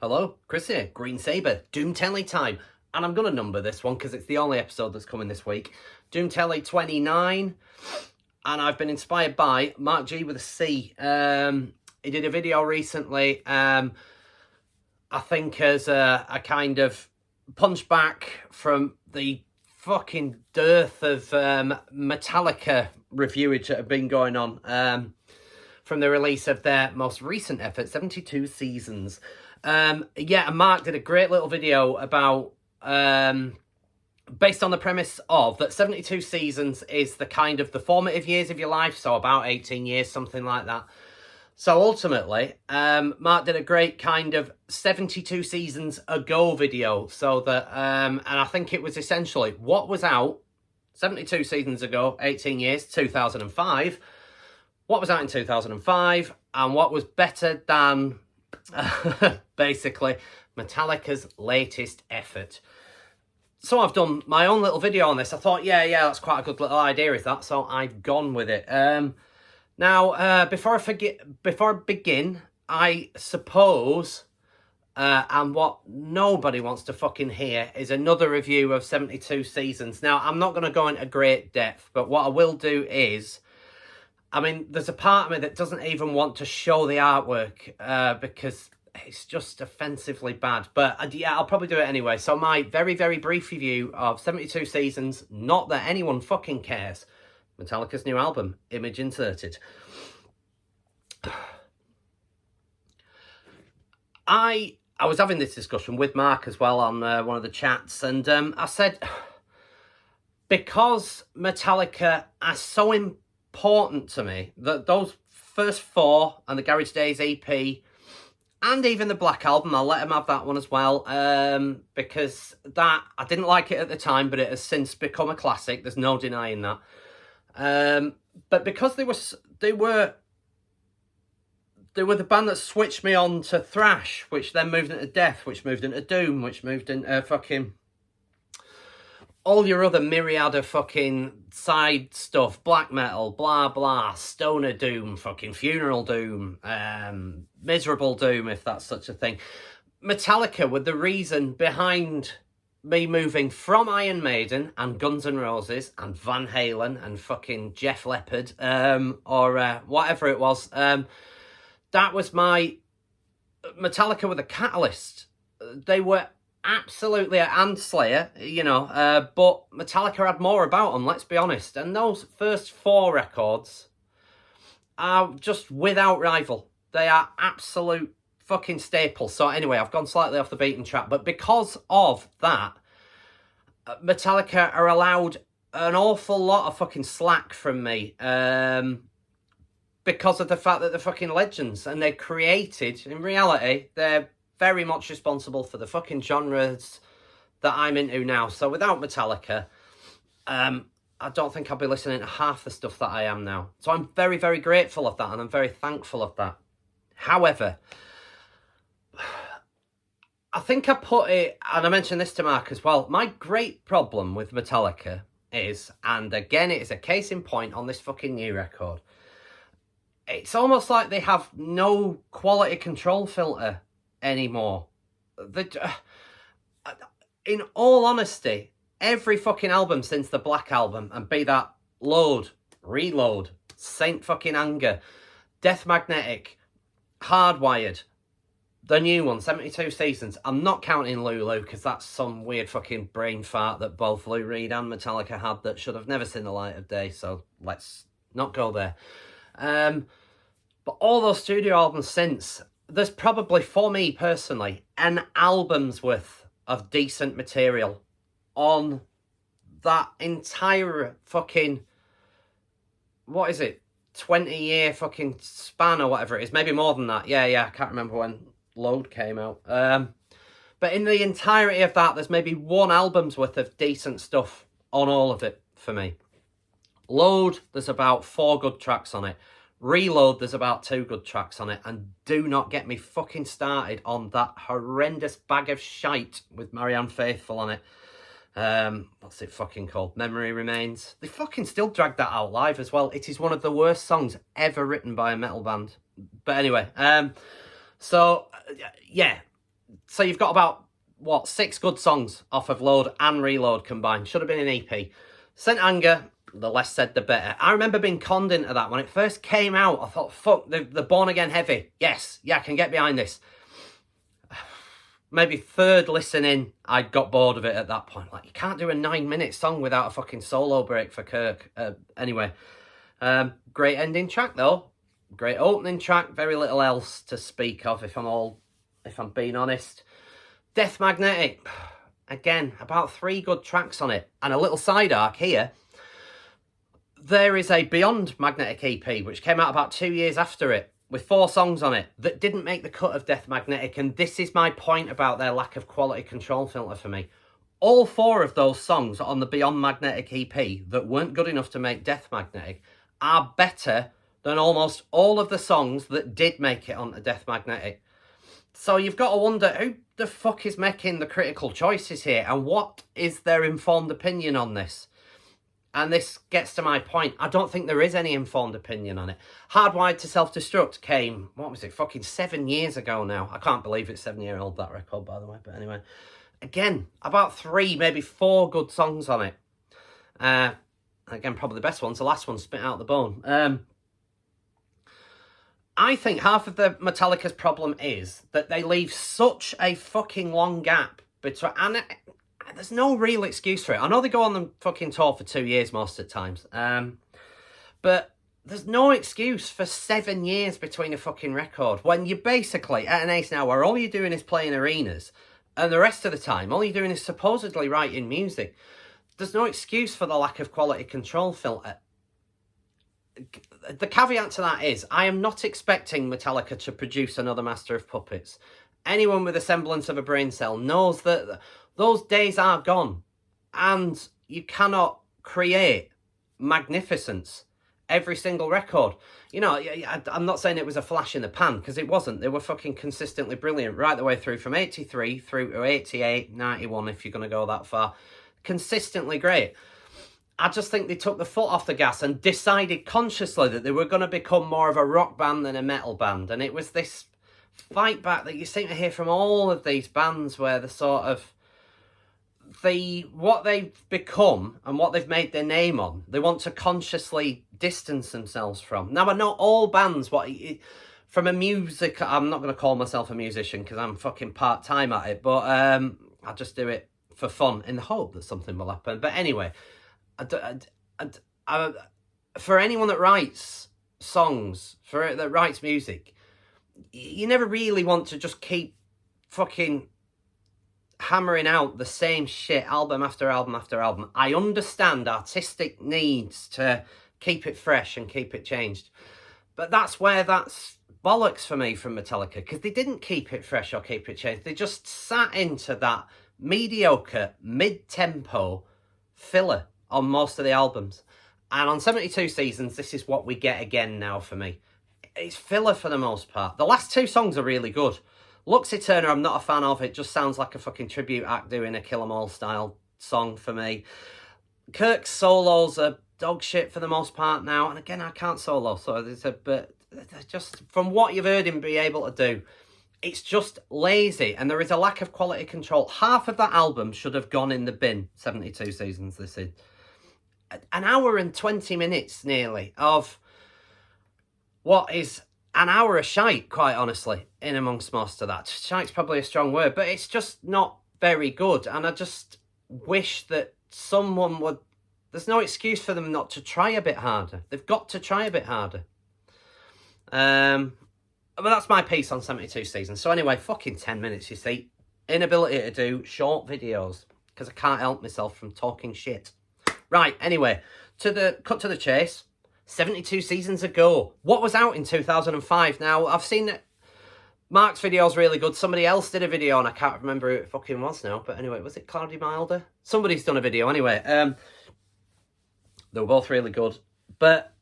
Hello, Kris here, Green Sabre, Doom Telly time. And I'm going to number this one because it's the only episode that's coming this week. Doom Telly 29. And I've been inspired by Marc G with a C. He did a video recently, I think as a kind of punch back from the fucking dearth of Metallica reviewage that have been going on from the release of their most recent effort, 72 Seasons. And Mark did a great little video about, based on the premise of that 72 Seasons is the kind of the formative years of your life, so about 18 years, something like that. So ultimately, Mark did a great kind of 72 seasons ago video, so that, and I think it was essentially what was out 72 seasons ago, 18 years, 2005, what was out in 2005, and what was better than, basically, Metallica's latest effort. So I've done my own little video on this. I thought, yeah, that's quite a good little idea, is that? So I've gone with it. Now, before I begin, I suppose, and what nobody wants to fucking hear is another review of 72 Seasons. Now, I'm not going to go into great depth, but what I will do is, I mean, there's a part of me that doesn't even want to show the artwork, because it's just offensively bad. But yeah, I'll probably do it anyway. So my very, very brief review of 72 Seasons, not that anyone fucking cares. Metallica's new album, image inserted. I was having this discussion with Mark as well on one of the chats, and I said, because Metallica are so important to me, that those first four and the Garage Days EP, and even the Black Album, I'll let them have that one as well, because that, I didn't like it at the time, but it has since become a classic, there's no denying that. But because they were the band that switched me on to thrash, which then moved into death, which moved into doom, which moved into fucking all your other myriad of fucking side stuff, black metal, blah blah, stoner doom, fucking funeral doom, miserable doom, if that's such a thing. Metallica were the reason behind me moving from Iron Maiden and Guns N' Roses and Van Halen and fucking Jeff Leppard, or whatever it was. That was my... Metallica were the catalyst. They were absolutely... And Slayer, you know, but Metallica had more about them, let's be honest. And those first four records are just without rival. They are absolute fucking staple. So anyway, I've gone slightly off the beaten track, but because of that, Metallica are allowed an awful lot of fucking slack from me, because of the fact that they're fucking legends, and they're created, in reality, they're very much responsible for the fucking genres that I'm into now. So without Metallica, I don't think I'll be listening to half the stuff that I am now. So I'm very, very grateful of that, and I'm very thankful of that. However, I think I put it, and I mentioned this to Mark as well, my great problem with Metallica is, and again, it is a case in point on this fucking new record, it's almost like they have no quality control filter anymore. In all honesty, every fucking album since the Black Album, and be that Load, Reload, Saint fucking Anger, Death Magnetic, Hardwired, the new one, 72 Seasons. I'm not counting Lulu, because that's some weird fucking brain fart that both Lou Reed and Metallica had that should have never seen the light of day, so let's not go there. But all those studio albums since, there's probably, for me personally, an album's worth of decent material on that entire fucking, what is it, 20-year fucking span or whatever it is. Maybe more than that. Yeah, I can't remember when Load came out. But in the entirety of that, there's maybe one album's worth of decent stuff on all of it for me. Load, there's about 4 good tracks on it. Reload, there's about 2 good tracks on it. And do not get me fucking started on that horrendous bag of shite with Marianne Faithfull on it. What's it fucking called? Memory Remains. They fucking still drag that out live as well. It is one of the worst songs ever written by a metal band. But anyway, so yeah, So you've got about, what, 6 good songs off of Load and Reload combined. Should have been an EP. Saint Anger, the less said the better. I remember being conned into that. When it first came out, I thought, fuck, the Born Again heavy. Yes, yeah, I can get behind this. Maybe third listening, I got bored of it at that point. Like, you can't do a 9-minute song without a fucking solo break for Kirk. Anyway, great ending track though. Great opening track. Very little else to speak of, if I'm being honest. Death Magnetic, again, about 3 good tracks on it, and a little side arc here. There is a Beyond Magnetic EP, which came out about 2 years after it, with 4 songs on it that didn't make the cut of Death Magnetic, and this is my point about their lack of quality control filter for me. All 4 of those songs on the Beyond Magnetic EP that weren't good enough to make Death Magnetic are better than almost all of the songs that did make it onto Death Magnetic. So you've got to wonder, who the fuck is making the critical choices here, and what is their informed opinion on this? And this gets to my point. I don't think there is any informed opinion on it. Hardwired to Self-Destruct came, what was it, fucking 7 years ago now. I can't believe it's 7-year-old, that record, by the way. But anyway, again, about 3, maybe 4 good songs on it. Again, probably the best one's the last one, Spit Out the Bone. I think half of the Metallica's problem is that they leave such a fucking long gap between... And there's no real excuse for it. I know they go on the fucking tour for 2 years most of the times. But there's no excuse for 7 years between a fucking record. When you're basically at an age now where all you're doing is playing arenas, and the rest of the time, all you're doing is supposedly writing music. There's no excuse for the lack of quality control filter. The caveat to that is, I am not expecting Metallica to produce another Master of Puppets. Anyone with a semblance of a brain cell knows that those days are gone, and you cannot create magnificence every single record. You know, I'm not saying it was a flash in the pan, because it wasn't. They were fucking consistently brilliant right the way through, from 83 through to 88, 91, if you're going to go that far. Consistently great. I just think they took the foot off the gas and decided consciously that they were going to become more of a rock band than a metal band. And it was this fight back that you seem to hear from all of these bands, where the sort of what they've become and what they've made their name on, they want to consciously distance themselves from. Now, I know all bands, from a music, I'm not going to call myself a musician because I'm fucking part-time at it, but I just do it for fun in the hope that something will happen. But anyway, for anyone that writes songs, that writes music, you never really want to just keep fucking hammering out the same shit album after album after album. I understand artistic needs to keep it fresh and keep it changed, but that's where that's bollocks for me from Metallica, because they didn't keep it fresh or keep it changed. They just sat into that mediocre mid-tempo filler on most of the albums, and on 72 Seasons, this is what we get again now for me. It's filler for the most part. The last 2 songs are really good. Luxie Turner, I'm not a fan of. It just sounds like a fucking tribute act doing a Kill 'Em All style song for me. Kirk's solos are dog shit for the most part now. And again, I can't solo, so there's but just from what you've heard him be able to do, it's just lazy, and there is a lack of quality control. Half of that album should have gone in the bin. 72 Seasons, this is. An hour and 20 minutes nearly of what is an hour of shite, quite honestly, in amongst most of that. Shite's probably a strong word, but it's just not very good. And I just wish that someone would... There's no excuse for them not to try a bit harder. They've got to try a bit harder. But that's my piece on 72 Seasons. So anyway, fucking 10 minutes, you see. Inability to do short videos, because I can't help myself from talking shit. Right, anyway, cut to the chase. 72 Seasons ago. What was out in 2005? Now, I've seen that Mark's video is really good. Somebody else did a video, and I can't remember who it fucking was now. But anyway, was it Cloudy Milder? Somebody's done a video anyway. They were both really good. But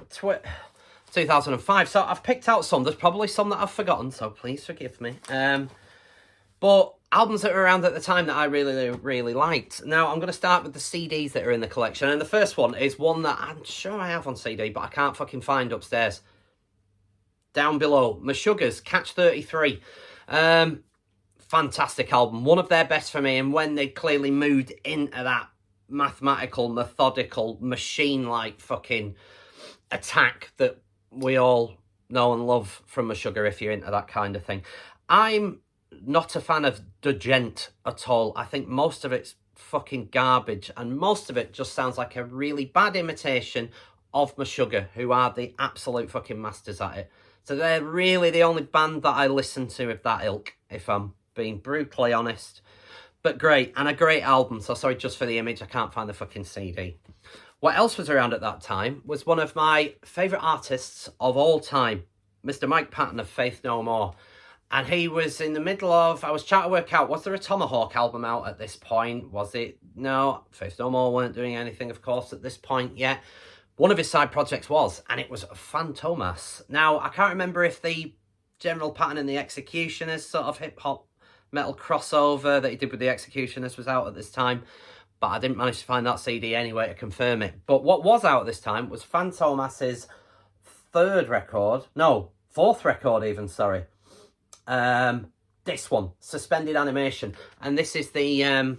2005. So I've picked out some. There's probably some that I've forgotten, so please forgive me. But albums that were around at the time that I really, really liked. Now, I'm going to start with the CDs that are in the collection. And the first one is one that I'm sure I have on CD, but I can't fucking find Down Below. Meshuggah's Catch 33. fantastic album. One of their best for me, and when they clearly moved into that mathematical, methodical, machine-like fucking attack that we all know and love from Meshuggah if you're into that kind of thing. I'm not a fan of the gent at all. I think most of it's fucking garbage, and most of it just sounds like a really bad imitation of Meshuggah, who are the absolute fucking masters at it. So they're really the only band that I listen to of that ilk, if I'm being brutally honest. But great, and a great album. So sorry just for the image, I can't find the fucking CD. What else was around at that time was one of my favourite artists of all time, Mr. Mike Patton of Faith No More. And he was in the middle of, I was trying to work out, was there a Tomahawk album out at this point? Was it? No, Faith No More weren't doing anything, of course, at this point yet. One of his side projects was, and it was Fantomas. Now, I can't remember if the General Patton and the Executioners sort of hip-hop metal crossover that he did with the Executioners was out at this time, but I didn't manage to find that CD anyway to confirm it. But what was out at this time was Fantomas' fourth record even, sorry. This one, Suspended Animation. And this is the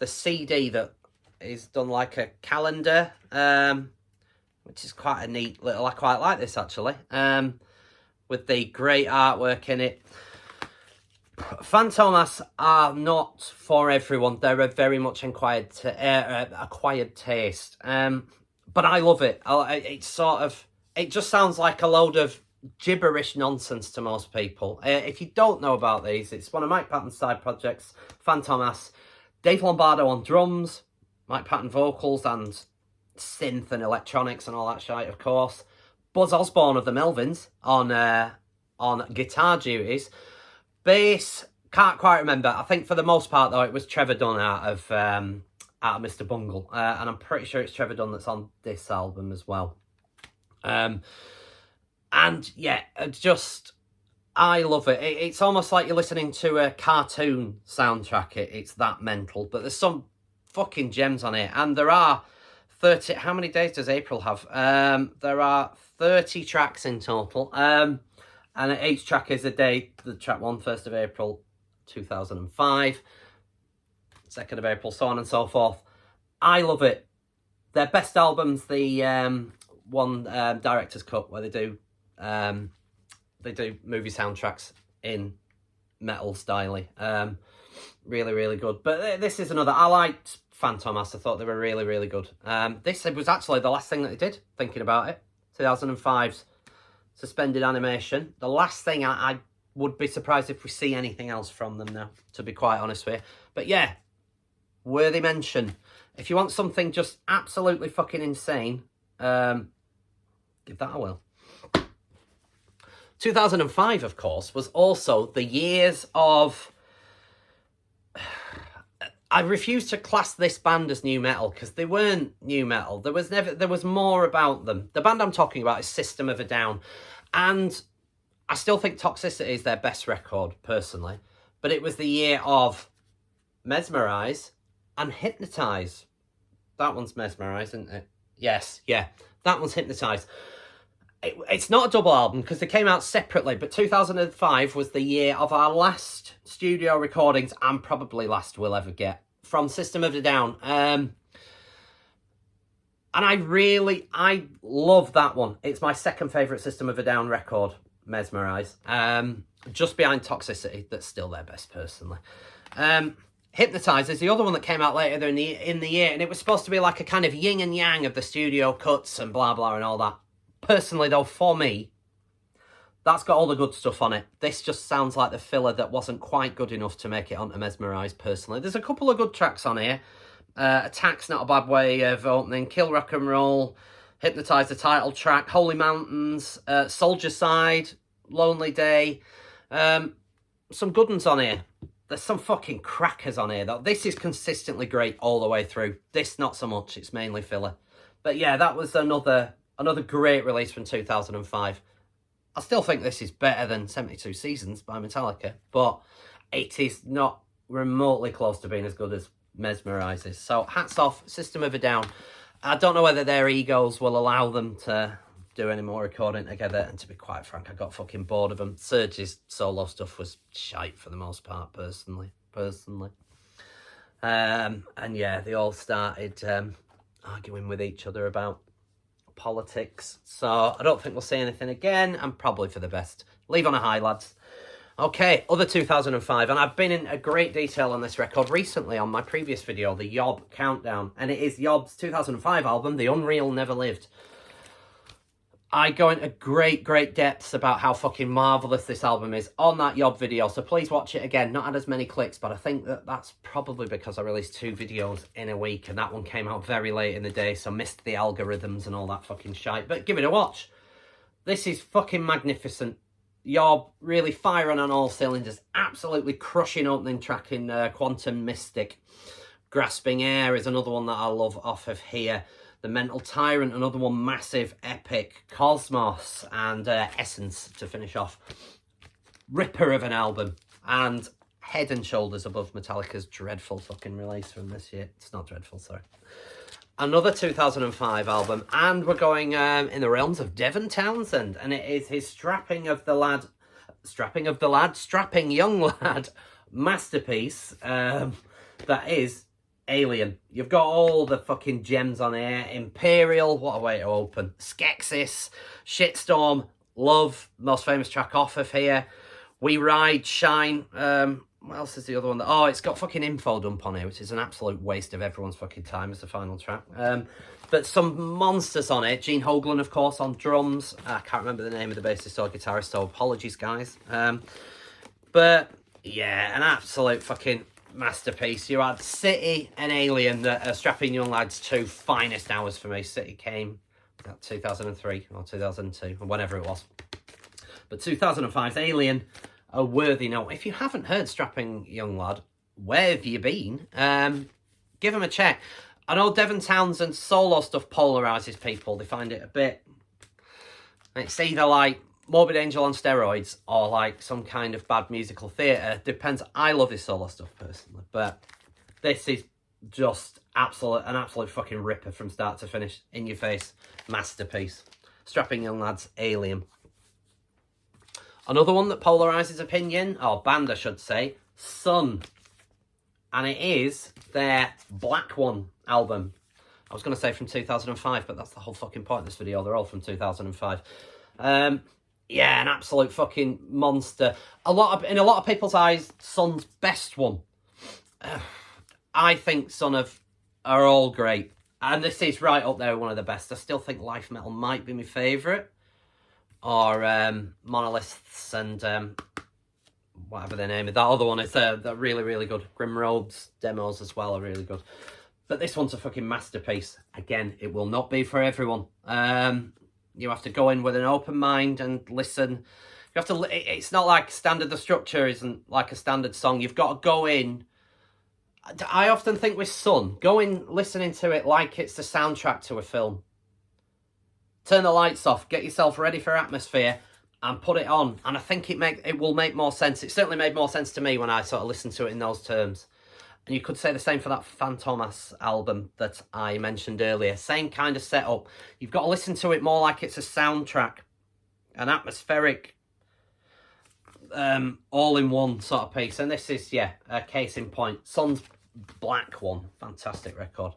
CD that is done like a calendar, which is quite a neat little, I quite like this actually, with the great artwork in it. Fantomas are not for everyone. They're a very much acquired taste. But I love it. It just sounds like a load of gibberish nonsense to most people. If you don't know about these, it's one of Mike Patton's side projects, Fantomas. Dave Lombardo on drums, Mike Patton vocals and synth and electronics and all that shit, of course. Buzz Osborne of the Melvins on guitar duties. Bass, can't quite remember. I think for the most part though, it was Trevor Dunn out of Mr. Bungle, and I'm pretty sure it's Trevor Dunn that's on this album as well. And yeah, I love it. It's almost like you're listening to a cartoon soundtrack. It's that mental, but there's some fucking gems on it, and there are 30. How many days does April have? There are 30 tracks in total. And each track is a date. The track 1, 1st of April, 2005. 2nd of April, so on and so forth. I love it. Their best album's the one director's cut, where they do movie soundtracks in metal style. Really, really good. But this is another. I liked Fantomas. I thought they were really, really good. This was actually the last thing that they did, thinking about it. 2005's Suspended Animation. The last thing. I would be surprised if we see anything else from them now, to be quite honest with you. But yeah, worthy mention. If you want something just absolutely fucking insane, give that a whirl. 2005, of course, was also the years of... I refuse to class this band as new metal, because they weren't new metal. There was more about them. The band I'm talking about is System of a Down. And I still think Toxicity is their best record, personally. But it was the year of Mesmerize and Hypnotize. That one's Mesmerize, isn't it? Yes, yeah. That one's Hypnotize. It's not a double album because they came out separately, but 2005 was the year of our last studio recordings, and probably last we'll ever get, from System of a Down. And I love that one. It's my second favourite System of a Down record, Mesmerize. Just behind Toxicity, that's still their best, personally. Hypnotize is the other one that came out later in the year, and it was supposed to be like a kind of yin and yang of the studio cuts and blah blah and all that. Personally though, for me, that's got all the good stuff on it. This just sounds like the filler that wasn't quite good enough to make it onto Mesmerize, personally. There's a couple of good tracks on here. Attack's not a bad way of opening. Kill Rock and Roll, Hypnotize, the title track, Holy Mountains, Soldier Side, Lonely Day. Some good ones on here. There's some fucking crackers on here, though. This is consistently great all the way through. This, not so much. It's mainly filler. But yeah, that was another great release from 2005. I still think this is better than 72 Seasons by Metallica, but it is not remotely close to being as good as Mesmerize is. So hats off, System of a Down. I don't know whether their egos will allow them to do any more recording together, and to be quite frank, I got fucking bored of them. Serge's solo stuff was shite for the most part, personally. And yeah, they all started arguing with each other about politics. So I don't think we'll see anything again, and probably for the best. Leave on a high, lads. Okay, other 2005, and I've been in a great detail on this record recently on my previous video, the Yob Countdown, and it is Yob's 2005 album, The Unreal Never Lived. I go into great depths about how fucking marvellous this album is on that Yob video, so please watch it again. Not had as many clicks, but I think that's probably because I released 2 videos in a week, and that one came out very late in the day, so missed the algorithms and all that fucking shite, but give it a watch. This is fucking magnificent. Yob really firing on all cylinders, absolutely crushing opening track in Quantum Mystic. Grasping Air is another one that I love off of here. The Mental Tyrant, another one, massive, epic. Cosmos and Essence to finish off. Ripper of an album, and head and shoulders above Metallica's dreadful fucking release from this year. It's not dreadful, sorry. Another 2005 album, and we're going in the realms of Devon Townsend, and it is his strapping young lad masterpiece that is Alien. You've got all the fucking gems on here. Imperial, what a way to open. Skeksis, Shitstorm, Love, most famous track off of here. We Ride, Shine. What else is the other one? Oh, it's got fucking Info Dump on here, which is an absolute waste of everyone's fucking time as the final track. But some monsters on it. Gene Hoglan, of course, on drums. I can't remember the name of the bassist or guitarist, so apologies, guys. But, yeah, an absolute fucking masterpiece. You had City and Alien, the Strapping Young Lads' 2 finest hours for me. City came at 2003 or 2002, or whenever it was. But 2005's Alien, a worthy note. If you haven't heard Strapping Young Lad, where have you been? Give them a check. I know Devon Townsend's solo stuff polarises people. They find it a bit... It's either like Morbid Angel on steroids or like some kind of bad musical theatre. Depends. I love his solo stuff personally, but this is just an absolute fucking ripper from start to finish. In your face. Masterpiece. Strapping Young Lads, Alien. Another one that polarises opinion, or band I should say, Sun. And it is their Black One album. I was going to say from 2005, but that's the whole fucking point of this video. They're all from 2005. Yeah, an absolute fucking monster. In a lot of people's eyes, Sun's best one. I think Sun are all great. And this is right up there, one of the best. I still think Life Metal might be my favourite. Or Monoliths and whatever their name is. That other one is they're really good. Grim Roads demos as well are really good. But this one's a fucking masterpiece. Again, it will not be for everyone. You have to go in with an open mind and listen. You have to. It's not like standard. The structure isn't like a standard song. You've got to go in. I often think with Sun, go in listening to it like it's the soundtrack to a film. Turn the lights off, get yourself ready for atmosphere, and put it on. And I think it will make more sense. It certainly made more sense to me when I sort of listened to it in those terms. And you could say the same for that Fantomas album that I mentioned earlier. Same kind of setup. You've got to listen to it more like it's a soundtrack. An atmospheric, all-in-one sort of piece. And this is, yeah, a case in point. Sun's Black One. Fantastic record.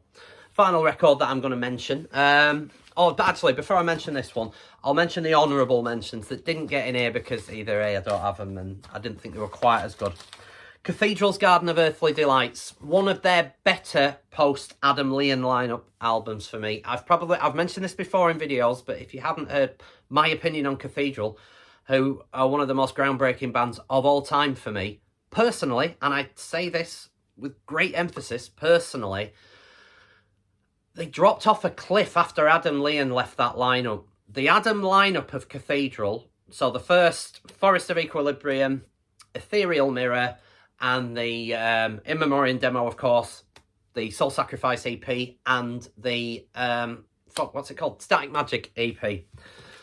Final record that I'm going to mention. Actually, before I mention this one, I'll mention the honourable mentions that didn't get in here because either A, I don't have them, and I didn't think they were quite as good. Cathedral's Garden of Earthly Delights, one of their better post-Adam Leon lineup albums for me. I've mentioned this before in videos, but if you haven't heard my opinion on Cathedral, who are one of the most groundbreaking bands of all time for me, personally, and I say this with great emphasis, personally, they dropped off a cliff after Adam Leon left that lineup. The Adam lineup of Cathedral, so the first Forest of Equilibrium, Ethereal Mirror, and the In Memoriam demo, of course, the Soul Sacrifice EP, and the, what's it called? Static Magic EP.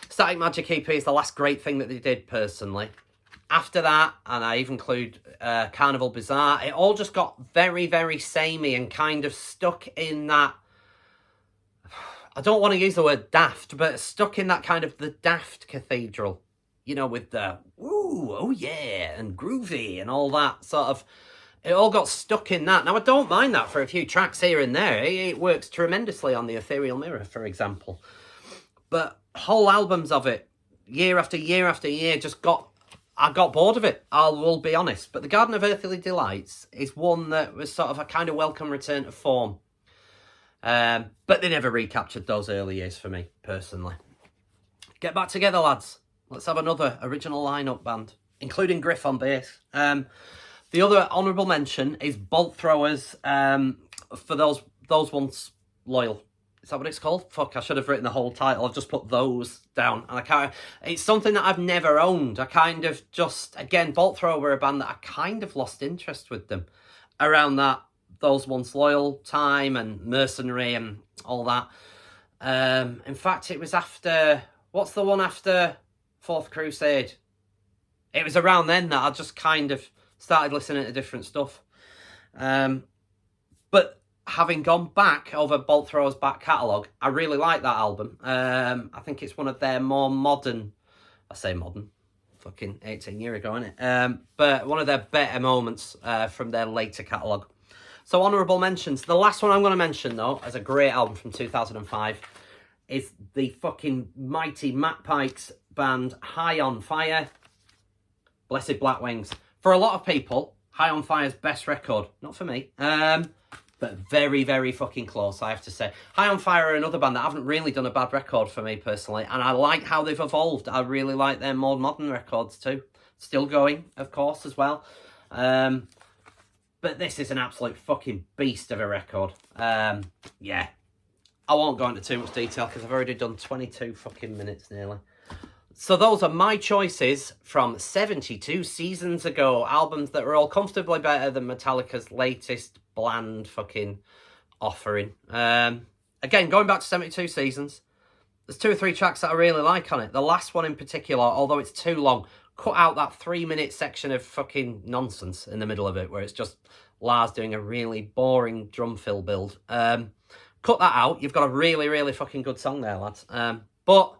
Static Magic EP is the last great thing that they did, personally. After that, and I even include Carnival Bizarre, it all just got very, very samey and kind of stuck in that I don't want to use the word daft, but stuck in that kind of the daft cathedral, you know, with the ooh, oh yeah, and groovy and all that sort of. It all got stuck in that. Now, I don't mind that for a few tracks here and there. It works tremendously on the Ethereal Mirror, for example. But whole albums of it, year after year after year, I got bored of it, I will be honest. But the Garden of Earthly Delights is one that was sort of a kind of welcome return to form. But they never recaptured those early years for me, personally. Get back together, lads. Let's have another original lineup band, including Griff on bass. The other honourable mention is Bolt Throwers, for those once loyal. Is that what it's called? Fuck, I should have written the whole title. I've just put those down. And I can't. It's something that I've never owned. I kind of just, again, Bolt Thrower were a band that I kind of lost interest with them around that Those Once Loyal time and Mercenary and all that. In fact, it was after, what's the one after Fourth Crusade? It was around then that I just kind of started listening to different stuff. But having gone back over Bolt Thrower's back catalogue, I really like that album. I think it's one of their more modern, I say modern, fucking 18 years ago, isn't it? But one of their better moments from their later catalogue. So honourable mentions. The last one I'm going to mention, though, as a great album from 2005, is the fucking mighty Matt Pike's band High on Fire, Blessed Black Wings. For a lot of people, High on Fire's best record. Not for me. But very, very fucking close, I have to say. High on Fire are another band that haven't really done a bad record for me, personally. And I like how they've evolved. I really like their more modern records, too. Still going, of course, as well. But this is an absolute fucking beast of a record. Yeah. I won't go into too much detail, because I've already done 22 fucking minutes, nearly. So those are my choices from 72 seasons ago. Albums that were all comfortably better than Metallica's latest bland fucking offering. Again, going back to 72 seasons, there's 2 or 3 tracks that I really like on it. The last one in particular, although it's too long, cut out that 3-minute section of fucking nonsense in the middle of it, where it's just Lars doing a really boring drum fill build. Cut that out. You've got a really, really fucking good song there, lads. But,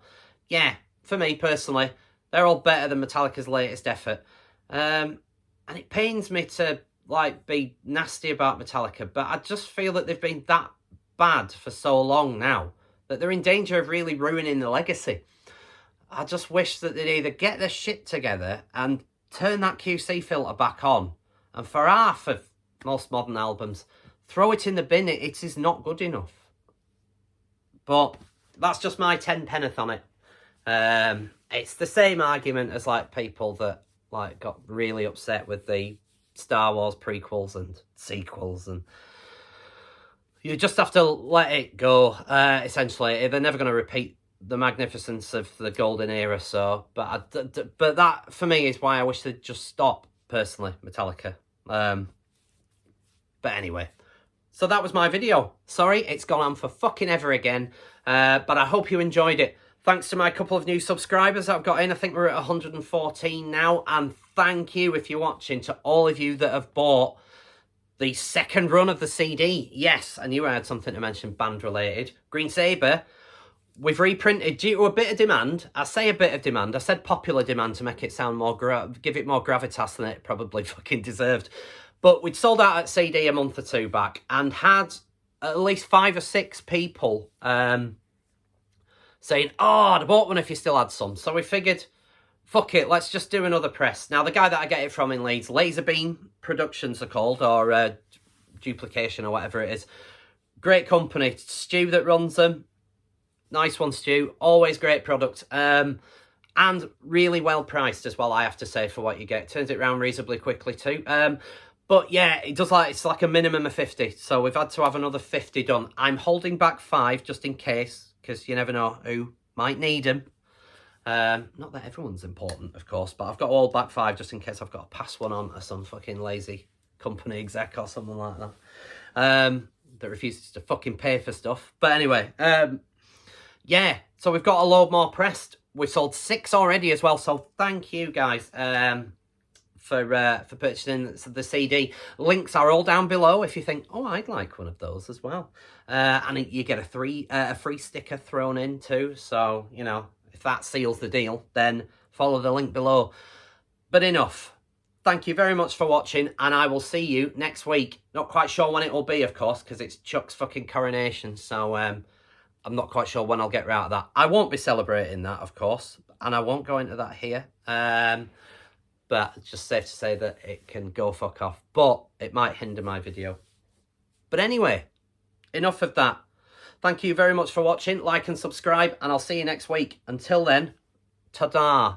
yeah, for me, personally, they're all better than Metallica's latest effort. And it pains me to, like, be nasty about Metallica, but I just feel that they've been that bad for so long now that they're in danger of really ruining the legacy. I just wish that they'd either get their shit together and turn that QC filter back on, and for half of most modern albums, throw it in the bin. It is not good enough. But that's just my 10 penneth on it. It's the same argument as, like, people that, like, got really upset with the Star Wars prequels and sequels, and you just have to let it go, essentially. They're never going to repeat the magnificence of the golden era, so, but that, for me, is why I wish they'd just stop, personally, Metallica. But anyway, so that was my video. Sorry, it's gone on for fucking ever again, but I hope you enjoyed it. Thanks to my couple of new subscribers that I've got in. I think we're at 114 now. And thank you, if you're watching, to all of you that have bought the second run of the CD. Yes, I knew I had something to mention band-related. Green Sabre, we've reprinted due to a bit of demand. I say a bit of demand. I said popular demand to make it sound more, give it more gravitas than it probably fucking deserved. But we'd sold out at CD a month or 2 back and had at least 5 or 6 people saying, oh, I'd have bought one if you still had some. So we figured, fuck it, let's just do another press. Now, the guy that I get it from in Leeds, Laserbeam Productions are called, or Duplication or whatever it is. Great company. Stu that runs them. Nice one, Stu. Always great product. And really well priced as well, I have to say, for what you get. Turns it around reasonably quickly too. But yeah, it's like a minimum of 50. So we've had to have another 50 done. I'm holding back 5 just in case, because you never know who might need them. Not that everyone's important, of course, but I've got to hold back 5 just in case I've got to pass one on to some fucking lazy company exec or something like that. That refuses to fucking pay for stuff. But anyway, yeah, so we've got a load more pressed. We sold 6 already as well, so thank you guys for purchasing the CD. Links are all down below if you think, oh, I'd like one of those as well. And you get a free sticker thrown in too. So, you know, if that seals the deal, then follow the link below. But enough. Thank you very much for watching, and I will see you next week. Not quite sure when it will be, of course, because it's Chuck's fucking coronation. So I'm not quite sure when I'll get out of that. I won't be celebrating that, of course, and I won't go into that here. But it's just safe to say that it can go fuck off. But it might hinder my video. But anyway, enough of that. Thank you very much for watching. Like and subscribe, and I'll see you next week. Until then, ta-da.